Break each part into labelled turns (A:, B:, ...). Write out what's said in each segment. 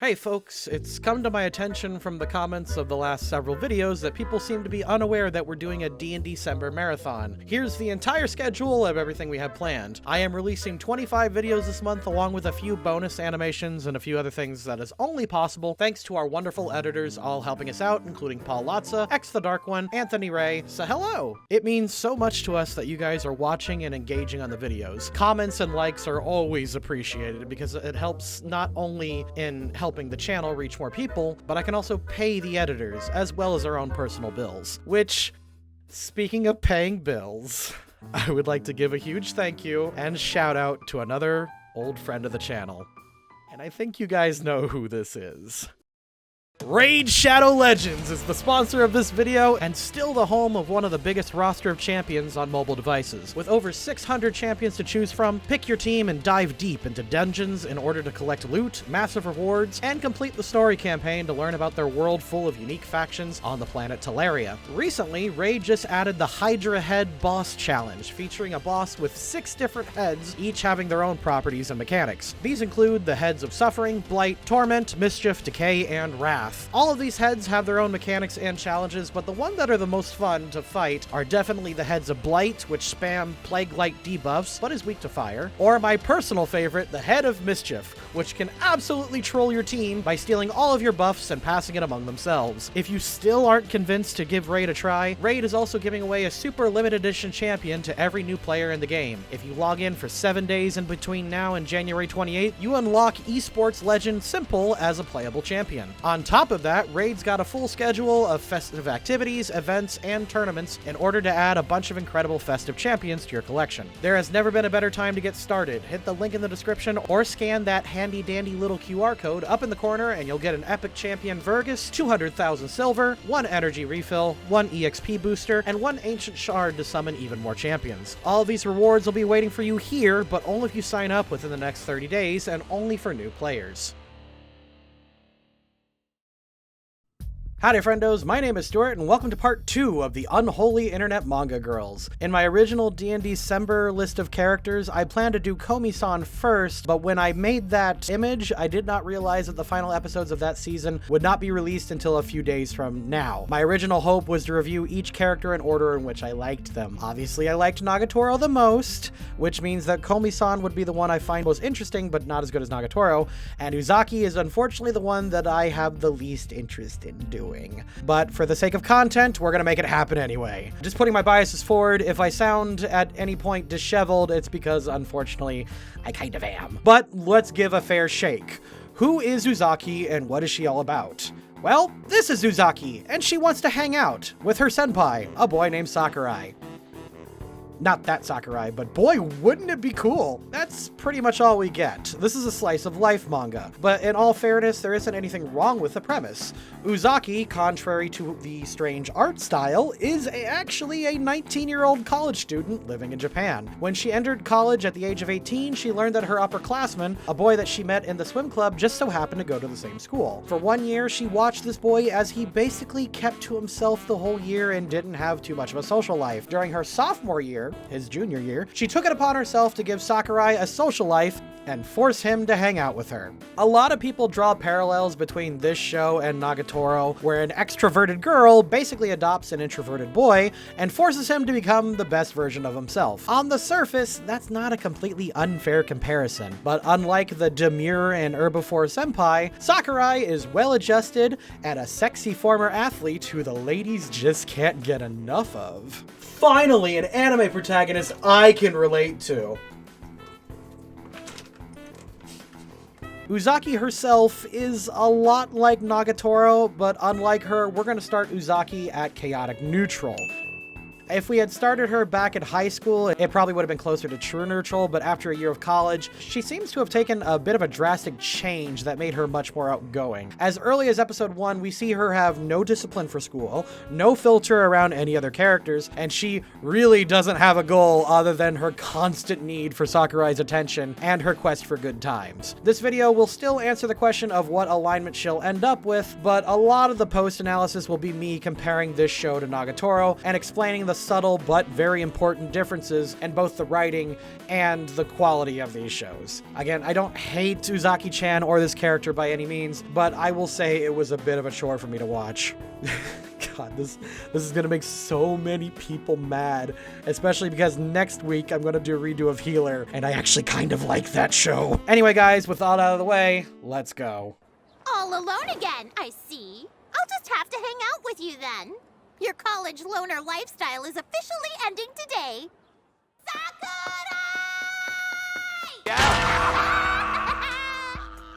A: Hey folks, it's come to my attention from the comments of the last several videos that people seem to be unaware that we're doing a D&D December marathon. Here's the entire schedule of everything we have planned. I am releasing 25 videos this month along with a few bonus animations and a few other things that is only possible thanks to our wonderful editors all helping us out, including Paul Lotza, X the Dark One, Anthony Ray, so hello! It means so much to us that you guys are watching and engaging on the videos. Comments and likes are always appreciated because it helps not only in helping the channel reach more people, but I can also pay the editors, as well as our own personal bills. Which, speaking of paying bills, I would like to give a huge thank you and shout out to another old friend of the channel. And I think you guys know who this is. Raid Shadow Legends is the sponsor of this video and still the home of one of the biggest roster of champions on mobile devices. With over 600 champions to choose from, pick your team and dive deep into dungeons in order to collect loot, massive rewards, and complete the story campaign to learn about their world full of unique factions on the planet Teleria. Recently, Raid just added the Hydra Head Boss Challenge, featuring a boss with 6 different heads, each having their own properties and mechanics. These include the heads of Suffering, Blight, Torment, Mischief, Decay, and Wrath. All of these heads have their own mechanics and challenges, but the ones that are the most fun to fight are definitely the heads of Blight, which spam Plague-like debuffs, but is weak to fire, or my personal favorite, the head of Mischief, which can absolutely troll your team by stealing all of your buffs and passing it among themselves. If you still aren't convinced to give Raid a try, Raid is also giving away a super limited edition champion to every new player in the game. If you log in for 7 days in between now and January 28th, you unlock esports legend Simple as a playable champion. On top of that, Raid's got a full schedule of festive activities, events, and tournaments in order to add a bunch of incredible festive champions to your collection. There has never been a better time to get started. Hit the link in the description or scan that handy dandy little QR code up in the corner and you'll get an epic champion Vergus, 200,000 silver, 1 energy refill, 1 EXP booster, and 1 ancient shard to summon even more champions. All of these rewards will be waiting for you here, but only if you sign up within the next 30 days and only for new players. Howdy friendos, my name is Stuart and welcome to part 2 of the Unholy Internet Manga Girls. In my original D&D December list of characters, I planned to do Komi-san first, but when I made that image, I did not realize that the final episodes of that season would not be released until a few days from now. My original hope was to review each character in order in which I liked them. Obviously, I liked Nagatoro the most, which means that Komi-san would be the one I find most interesting, but not as good as Nagatoro, and Uzaki is unfortunately the one that I have the least interest in doing. But for the sake of content, we're gonna make it happen anyway. Just putting my biases forward, if I sound at any point disheveled, it's because unfortunately, I kind of am. But let's give a fair shake. Who is Uzaki and what is she all about? Well, this is Uzaki, and she wants to hang out with her senpai, a boy named Sakurai. Not that Sakurai, but boy, wouldn't it be cool? That's pretty much all we get. This is a slice of life manga, but in all fairness, there isn't anything wrong with the premise. Uzaki, contrary to the strange art style, is actually a 19-year-old college student living in Japan. When she entered college at the age of 18, she learned that her upperclassman, a boy that she met in the swim club, just so happened to go to the same school. For 1 year, she watched this boy as he basically kept to himself the whole year and didn't have too much of a social life. During her sophomore year, his junior year, she took it upon herself to give Sakurai a social life and force him to hang out with her. A lot of people draw parallels between this show and Nagatoro, where an extroverted girl basically adopts an introverted boy and forces him to become the best version of himself. On the surface, that's not a completely unfair comparison, but unlike the demure and herbivore senpai, Sakurai is well-adjusted and a sexy former athlete who the ladies just can't get enough of. Finally, an anime protagonist I can relate to. Uzaki herself is a lot like Nagatoro, but unlike her, we're going to start Uzaki at chaotic neutral. If we had started her back in high school, it probably would have been closer to true neutral, but after a year of college, she seems to have taken a bit of a drastic change that made her much more outgoing. As early as episode 1, we see her have no discipline for school, no filter around any other characters, and she really doesn't have a goal other than her constant need for Sakurai's attention and her quest for good times. This video will still answer the question of what alignment she'll end up with, but a lot of the post analysis will be me comparing this show to Nagatoro and explaining the subtle but very important differences in both the writing and the quality of these shows. Again, I don't hate Uzaki-chan or this character by any means, but I will say it was a bit of a chore for me to watch. God, this is gonna make so many people mad, especially because next week I'm gonna do a redo of Healer, and I actually kind of like that show. Anyway, guys, with all that out of the way, let's go.
B: All alone again, I see. I'll just have to hang out with you then. Your college loner lifestyle is officially ending today.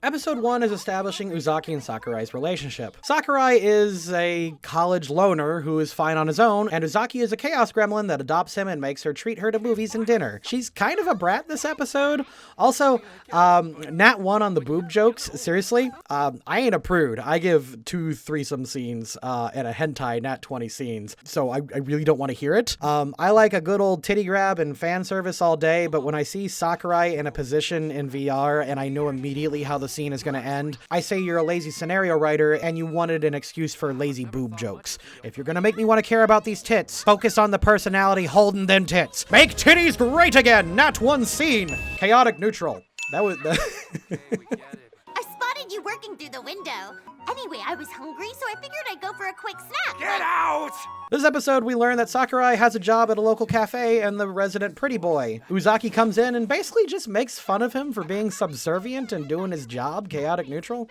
A: Episode 1 is establishing Uzaki and Sakurai's relationship. Sakurai is a college loner who is fine on his own, and Uzaki is a chaos gremlin that adopts him and makes her treat her to movies and dinner. She's kind of a brat this episode. Also, Nat 1 on the boob jokes. Seriously, I ain't a prude. I give 2 threesome scenes and a hentai Nat 20 scenes, so I really don't want to hear it. I like a good old titty grab and fan service all day, but when I see Sakurai in a position in VR and I know immediately how the scene is going to end, I say you're a lazy scenario writer and you wanted an excuse for lazy boob jokes. If you're going to make me want to care about these tits, focus on the personality holding them tits. Make titties great again! Nat 1 scene! Chaotic neutral. That was...
B: I spotted you working through the window. Anyway, I was hungry, so I figured I'd go for a quick snack.
C: Get out!
A: This episode, we learn that Sakurai has a job at a local cafe and the resident pretty boy. Uzaki comes in and basically just makes fun of him for being subservient and doing his job, chaotic neutral.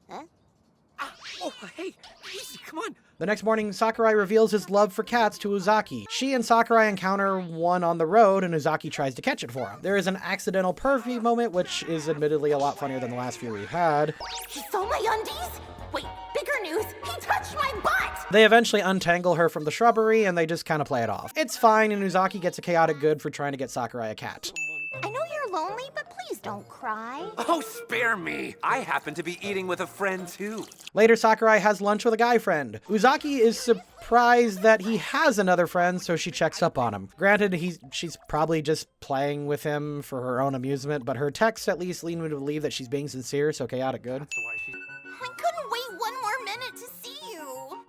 B: Huh?
C: Oh, hey, easy, come on.
A: The next morning, Sakurai reveals his love for cats to Uzaki. She and Sakurai encounter one on the road, and Uzaki tries to catch it for him. There is an accidental pervy moment, which is admittedly a lot funnier than the last few we've had.
B: He saw my undies? Wait, bigger news, he touched my butt!
A: They eventually untangle her from the shrubbery, and they just kind of play it off. It's fine, and Uzaki gets a chaotic good for trying to get Sakurai a cat.
B: I know you're lonely, but please don't cry.
C: Oh, spare me. I happen to be eating with a friend, too.
A: Later, Sakurai has lunch with a guy friend. Uzaki is surprised that he has another friend, so she checks up on him. Granted, she's probably just playing with him for her own amusement, but her texts at least lead me to believe that she's being sincere, so chaotic good.
B: I couldn't wait one more minute to see you.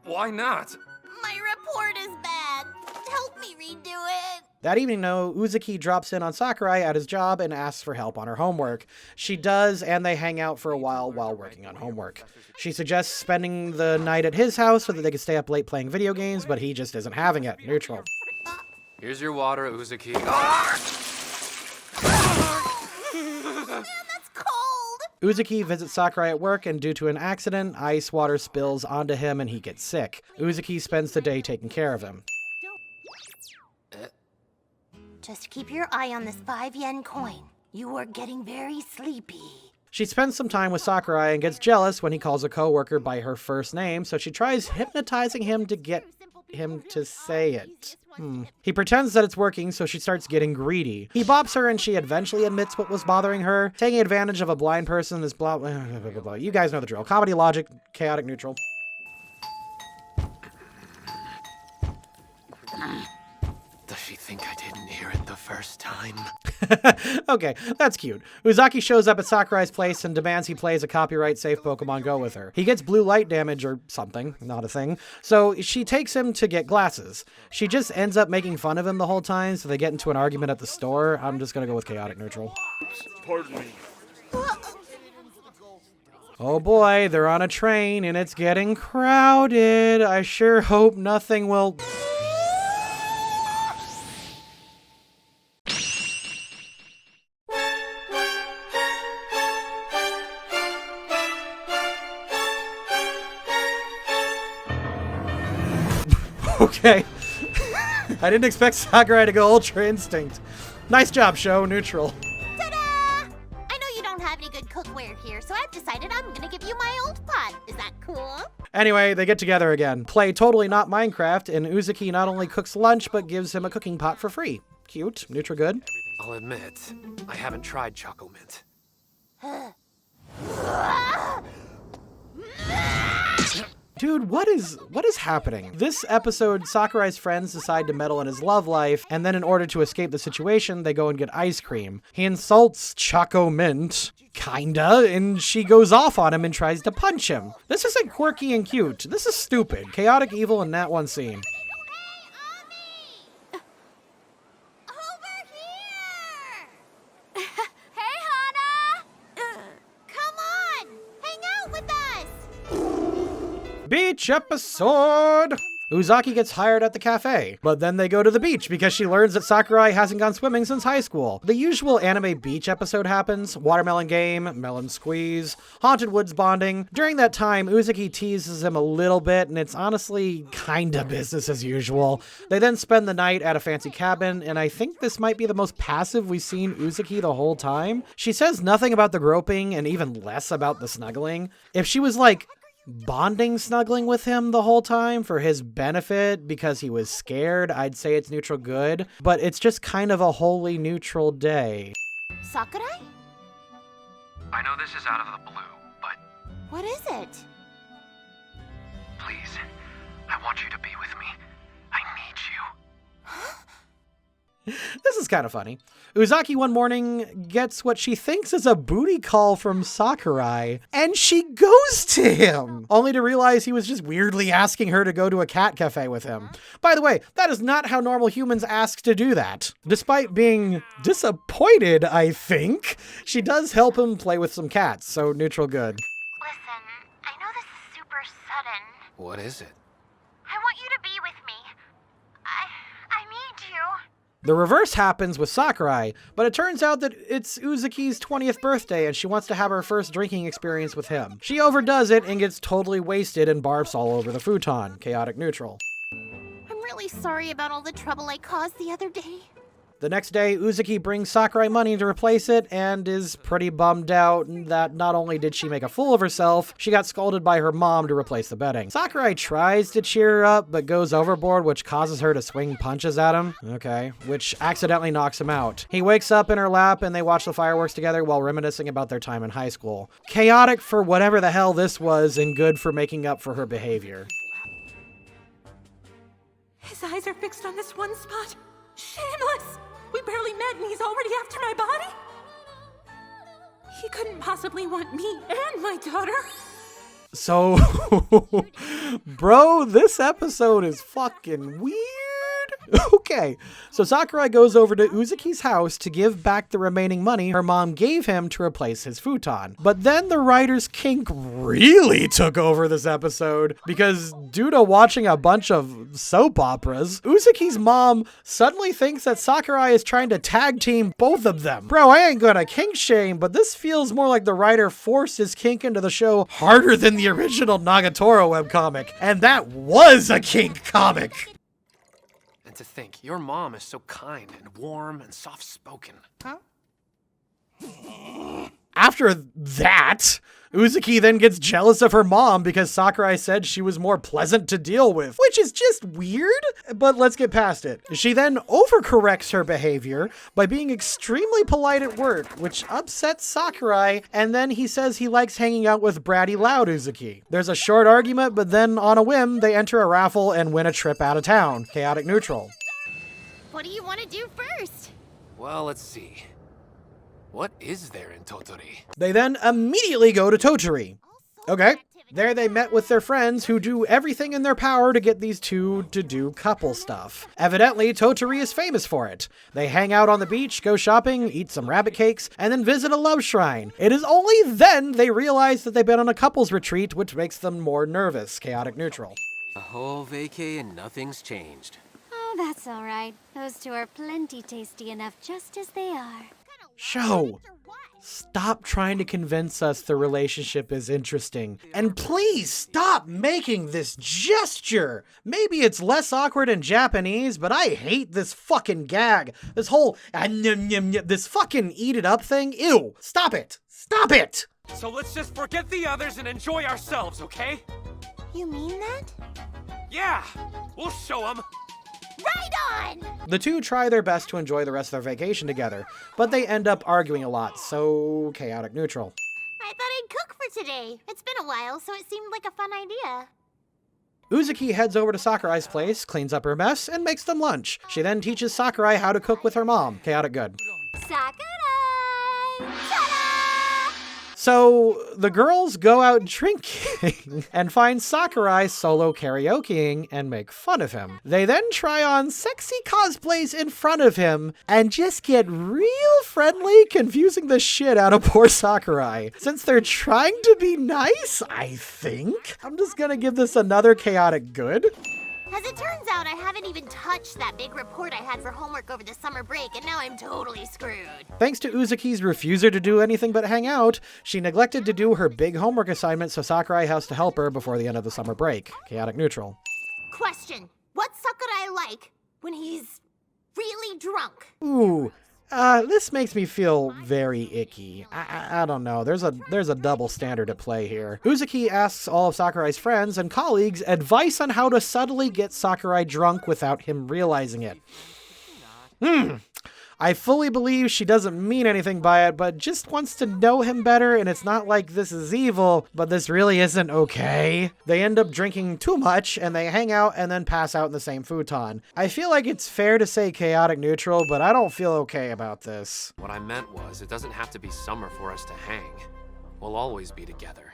C: Why not?
B: My report is bad. Help me redo it.
A: That evening, though, Uzaki drops in on Sakurai at his job and asks for help on her homework. She does, and they hang out for a while working on homework. She suggests spending the night at his house so that they can stay up late playing video games, but he just isn't having it. Neutral.
D: Here's your water, Uzaki.
B: Man, that's cold.
A: Uzaki visits Sakurai at work, and due to an accident, ice water spills onto him and he gets sick. Uzaki spends the day taking care of him.
B: Just keep your eye on this 5-yen coin. You are getting very sleepy.
A: She spends some time with Sakurai and gets jealous when he calls a coworker by her first name, so she tries hypnotizing him to get him to say it. He pretends that it's working, so she starts getting greedy. He bops her and she eventually admits what was bothering her. Taking advantage of a blind person is blah, blah, blah, blah, blah. You guys know the drill. Comedy logic, chaotic neutral.
D: Does she think I didn't hear it the first time?
A: Okay, that's cute. Uzaki shows up at Sakurai's place and demands he plays a copyright-safe Pokemon Go with her. He gets blue light damage or something, not a thing, so she takes him to get glasses. She just ends up making fun of him the whole time, so they get into an argument at the store. I'm just gonna go with chaotic neutral.
C: Pardon me.
A: Oh boy, they're on a train and it's getting crowded. I sure hope nothing will... Okay. I didn't expect Sakurai to go Ultra Instinct. Nice job, show. Neutral.
B: Ta-da! I know you don't have any good cookware here, so I've decided I'm gonna give you my old pot. Is that cool?
A: Anyway, they get together again. Play Totally Not Minecraft, and Uzaki not only cooks lunch, but gives him a cooking pot for free. Cute. Neutral good.
D: I'll admit, I haven't tried Choco Mint.
A: Dude, what is happening? This episode, Sakurai's friends decide to meddle in his love life, and then in order to escape the situation, they go and get ice cream. He insults Choco Mint, kinda, and she goes off on him and tries to punch him. This isn't quirky and cute. This is stupid. Chaotic evil in that one scene. Beach episode! Uzaki gets hired at the cafe, but then they go to the beach because she learns that Sakurai hasn't gone swimming since high school. The usual anime beach episode happens: watermelon game, melon squeeze, haunted woods bonding. During that time, Uzaki teases him a little bit, and it's honestly kinda business as usual. They then spend the night at a fancy cabin, and I think this might be the most passive we've seen Uzaki the whole time. She says nothing about the groping and even less about the snuggling. If she was like bonding snuggling with him the whole time for his benefit because he was scared, I'd say it's neutral good, but it's just kind of a wholly neutral day.
B: Sakurai?
D: I know this is out of the blue, but
B: What is it?
D: please, I want you to be with me. I need you.
A: This is kind of funny. Uzaki one morning gets what she thinks is a booty call from Sakurai, and she goes to him, only to realize he was just weirdly asking her to go to a cat cafe with him. By the way, that is not how normal humans ask to do that. Despite being disappointed, I think, she does help him play with some cats, so neutral good.
B: Listen, I know this is super sudden.
D: What is it?
B: I want you to be with me. I need you.
A: The reverse happens with Sakurai, but it turns out that it's Uzaki's 20th birthday and she wants to have her first drinking experience with him. She overdoes it and gets totally wasted and barfs all over the futon. Chaotic neutral.
B: I'm really sorry about all the trouble I caused the other day.
A: The next day, Uzaki brings Sakurai money to replace it and is pretty bummed out that not only did she make a fool of herself, she got scolded by her mom to replace the betting. Sakurai tries to cheer her up, but goes overboard, which causes her to swing punches at him. Okay, which accidentally knocks him out. He wakes up in her lap and they watch the fireworks together while reminiscing about their time in high school. Chaotic for whatever the hell this was, and good for making up for her behavior.
E: His eyes are fixed on this one spot. Shameless! We barely met and he's already after my body? He couldn't possibly want me and my daughter.
A: So, bro, this episode is fucking weird. Okay, so Sakurai goes over to Uzaki's house to give back the remaining money her mom gave him to replace his futon. But then the writer's kink really took over this episode because due to watching a bunch of soap operas, Uzaki's mom suddenly thinks that Sakurai is trying to tag team both of them. Bro, I ain't gonna kink shame, but this feels more like the writer forced his kink into the show harder than the original Nagatoro webcomic. And that was a kink comic.
D: And to think, your mom is so kind and warm and soft-spoken. Huh?
A: After that, Uzaki then gets jealous of her mom because Sakurai said she was more pleasant to deal with, which is just weird, but let's get past it. She then overcorrects her behavior by being extremely polite at work, which upsets Sakurai, and then he says he likes hanging out with bratty loud Uzaki. There's a short argument, but then on a whim, they enter a raffle and win a trip out of town. Chaotic neutral.
B: What do you want to do first?
D: Well, let's see. What is there in Tottori?
A: They then immediately go to Tottori. Okay. There they met with their friends who do everything in their power to get these two to do couple stuff. Evidently, Tottori is famous for it. They hang out on the beach, go shopping, eat some rabbit cakes, and then visit a love shrine. It is only then they realize that they've been on a couples retreat, which makes them more nervous. Chaotic neutral.
C: A whole vacay and nothing's changed.
F: Oh, that's all right. Those two are plenty tasty enough just as they are.
A: Show. Stop trying to convince us the relationship is interesting. And please stop making this gesture. Maybe it's less awkward in Japanese, but I hate this fucking gag. This whole this fucking eat it up thing. Ew. Stop it. Stop it.
C: So let's just forget the others and enjoy ourselves, okay?
B: You mean that?
C: Yeah, we'll show them.
B: Right on!
A: The two try their best to enjoy the rest of their vacation together, but they end up arguing a lot, so chaotic neutral.
B: I thought I'd cook for today. It's been a while, so it seemed like a fun idea.
A: Uzuki heads over to Sakurai's place, cleans up her mess, and makes them lunch. She then teaches Sakurai how to cook with her mom. Chaotic good.
B: Sakurai! Ta-da!
A: So the girls go out drinking and find Sakurai solo karaokeing and make fun of him. They then try on sexy cosplays in front of him and just get real friendly, confusing the shit out of poor Sakurai. Since they're trying to be nice, I think, I'm just gonna give this another chaotic good.
B: As it turns out, I haven't even touched that big report I had for homework over the summer break, and now I'm totally screwed.
A: Thanks to Uzuki's refusal to do anything but hang out, she neglected to do her big homework assignment, so Sakurai has to help her before the end of the summer break. Chaotic neutral.
B: Question. What's Sakurai like when he's really drunk?
A: Ooh, this makes me feel very icky. I don't know. There's a double standard at play here. Uzuki asks all of Sakurai's friends and colleagues advice on how to subtly get Sakurai drunk without him realizing it. I fully believe she doesn't mean anything by it, but just wants to know him better, and it's not like this is evil, but this really isn't okay. They end up drinking too much, and they hang out and then pass out in the same futon. I feel like it's fair to say chaotic neutral, but I don't feel okay about this.
D: What I meant was, it doesn't have to be summer for us to hang. We'll always be together.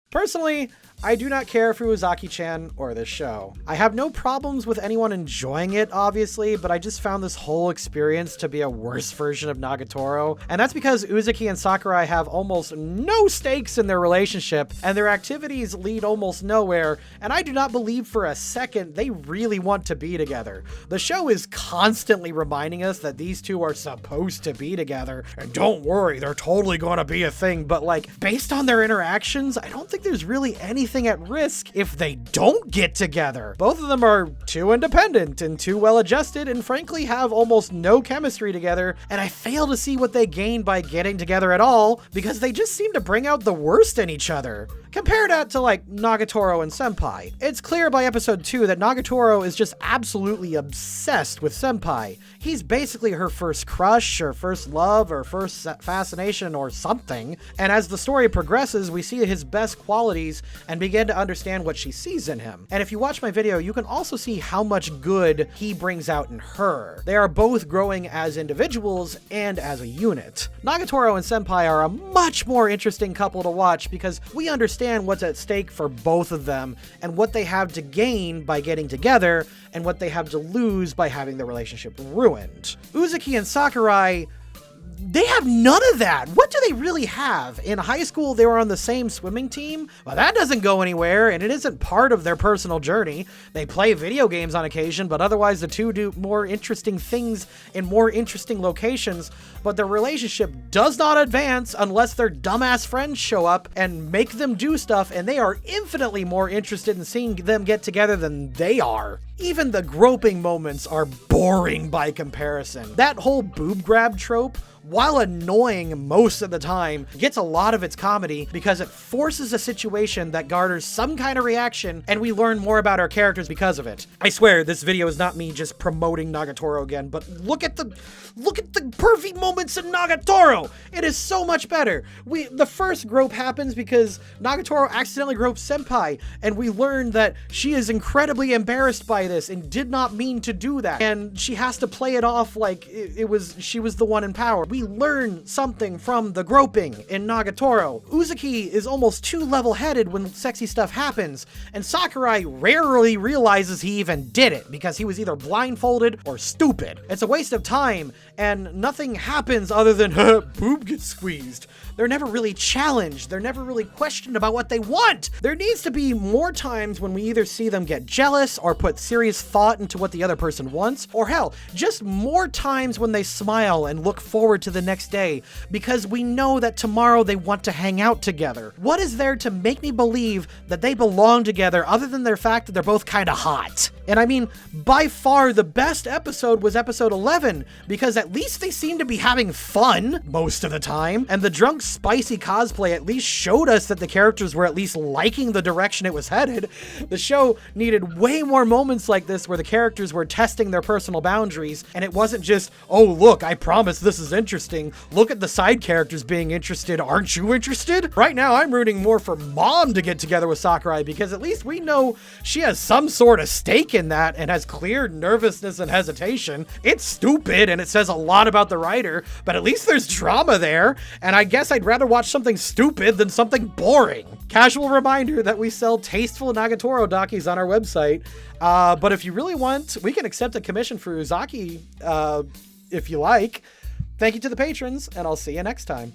A: Personally, I do not care for Uzaki-chan or this show. I have no problems with anyone enjoying it, obviously, but I just found this whole experience to be a worse version of Nagatoro. And that's because Uzuki and Sakurai have almost no stakes in their relationship, and their activities lead almost nowhere, and I do not believe for a second they really want to be together. The show is constantly reminding us that these two are supposed to be together, and don't worry, they're totally gonna be a thing, but like, based on their interactions, I don't think there's really anything at risk if they don't get together. Both of them are too independent and too well adjusted and frankly have almost no chemistry together, and I fail to see what they gain by getting together at all because they just seem to bring out the worst in each other. Compare that to like Nagatoro and Senpai. It's clear by episode 2 that Nagatoro is just absolutely obsessed with Senpai. He's basically her first crush or first love or first fascination or something, and as the story progresses we see his best qualities and begin to understand what she sees in him. And if you watch my video, you can also see how much good he brings out in her. They are both growing as individuals and as a unit. Nagatoro and Senpai are a much more interesting couple to watch because we understand what's at stake for both of them and what they have to gain by getting together and what they have to lose by having the relationship ruined. Uzuki and Sakurai, they have none of that. What do they really have? In high school, they were on the same swimming team. Well, that doesn't go anywhere, and it isn't part of their personal journey. They play video games on occasion, but otherwise the two do more interesting things in more interesting locations, but their relationship does not advance unless their dumbass friends show up and make them do stuff, and they are infinitely more interested in seeing them get together than they are. Even the groping moments are boring by comparison. That whole boob grab trope, while annoying most of the time, gets a lot of its comedy because it forces a situation that garners some kind of reaction, and we learn more about our characters because of it. I swear, this video is not me just promoting Nagatoro again, but look at the pervy moments in Nagatoro! It is so much better. The first grope happens because Nagatoro accidentally gropes Senpai, and we learn that she is incredibly embarrassed by this and did not mean to do that, and she has to play it off like she was the one in power. We learn something from the groping in Nagatoro. Uzuki is almost too level-headed when sexy stuff happens, and Sakurai rarely realizes he even did it because he was either blindfolded or stupid. It's a waste of time, and nothing happens other than boob gets squeezed. They're never really challenged. They're never really questioned about what they want. There needs to be more times when we either see them get jealous or put serious thought into what the other person wants, or hell, just more times when they smile and look forward to the next day because we know that tomorrow they want to hang out together. What is there to make me believe that they belong together other than their fact that they're both kind of hot? And I mean, by far the best episode was episode 11 because at least they seem to be having fun most of the time, and the drunk spicy cosplay at least showed us that the characters were at least liking the direction it was headed. The show needed way more moments like this where the characters were testing their personal boundaries, and it wasn't just, oh look, I promise this is interesting. Look at the side characters being interested. Aren't you interested? Right now, I'm rooting more for Mom to get together with Sakurai because at least we know she has some sort of stake in that and has clear nervousness and hesitation. It's stupid and it says a lot about the writer, but at least there's drama there. And I guess I'd rather watch something stupid than something boring. Casual reminder that we sell tasteful Nagatoro dokis on our website. But if you really want, we can accept a commission for Uzaki if you like. Thank you to the patrons, and I'll see you next time.